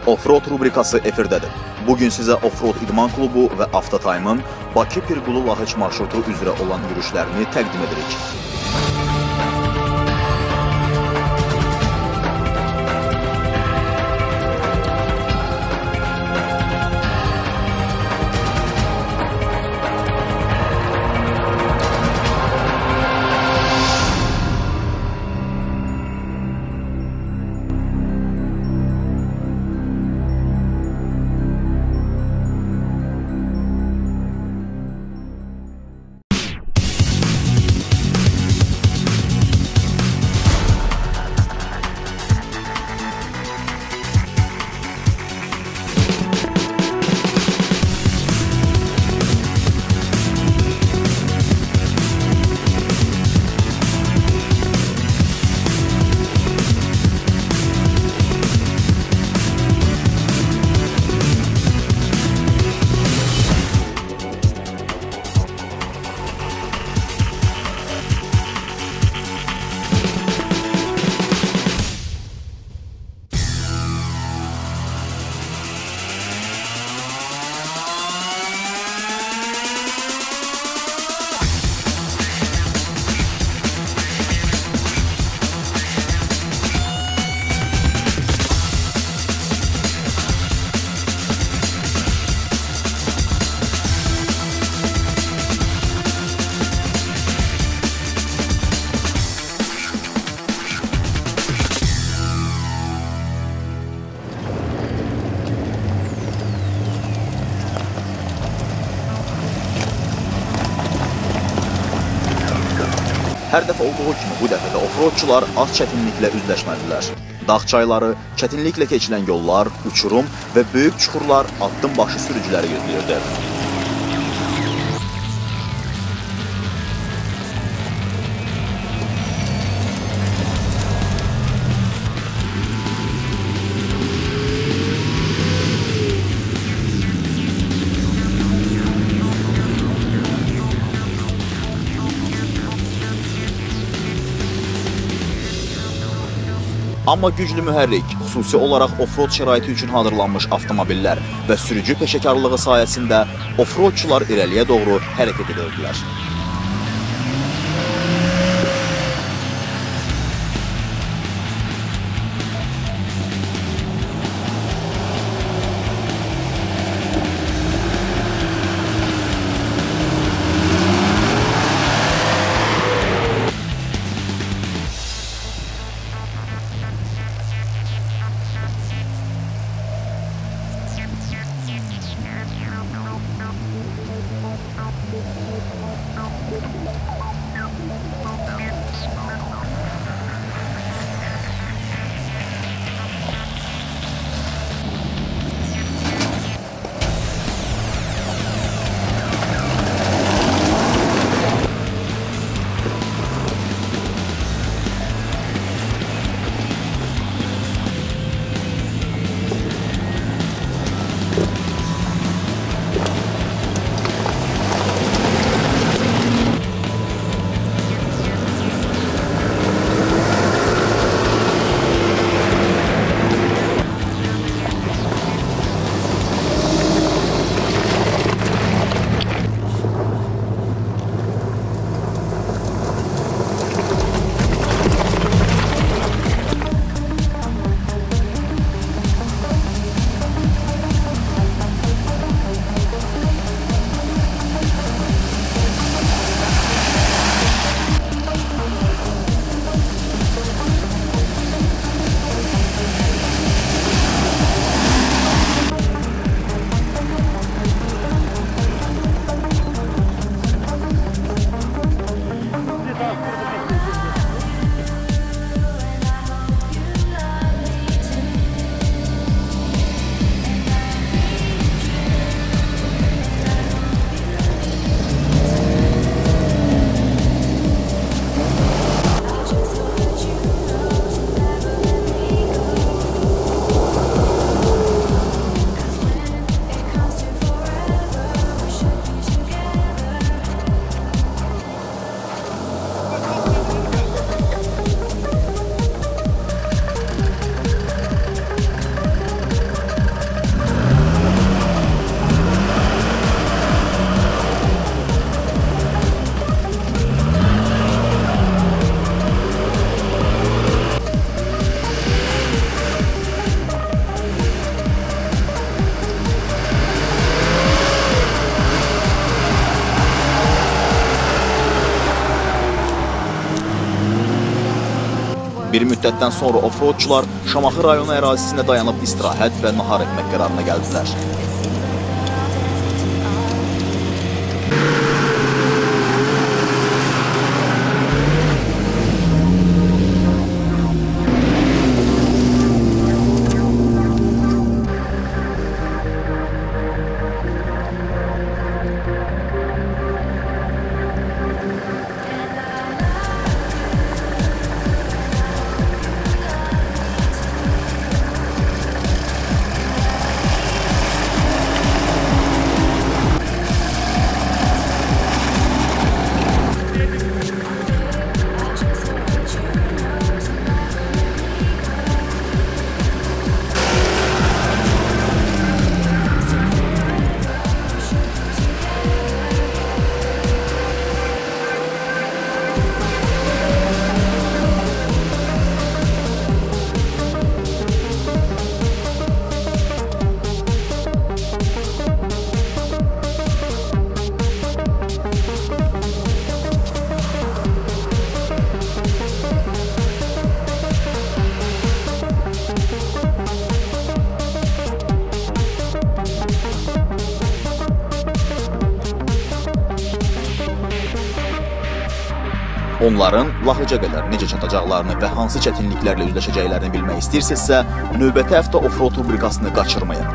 Offroad rubrikası efirdədir. Bugün sizə Offroad İdman Klubu və Avtotayımın Bakı-Pirqulu-Lahıç marşrutu üzrə olan yürüşlərini təqdim edirik. Hər dəfə olduğu kimi bu dəfə də offroadçular az çətinliklə üzləşmədilər. Dağ çayları, çətinliklə keçilən yollar, uçurum və böyük çuxurlar addım başı sürücüləri gözləyirdi. Amma güclü mühərrik, xüsusi olaraq offroad şəraiti üçün hazırlanmış avtomobillər və sürücü peşəkarlığı sayəsində offroadçular irəliyə doğru hərəkət edirdilər. Bir müddətdən sonra offroadçular Şamaxı rayonu ərazisində dayanıb istirahət və nahar etmək qərarına gəldilər. Onların Lahıca qədər necə çatacaqlarını və hansı çətinliklərlə üzləşəcəklərini bilmək istəyirsinizsə, növbəti həftə offroad rubrikasını qaçırmayın.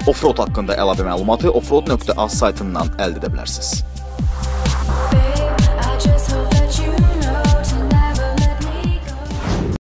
Offroad haqqında əlavə məlumatı offroad.az saytından əldə edə bilərsiniz.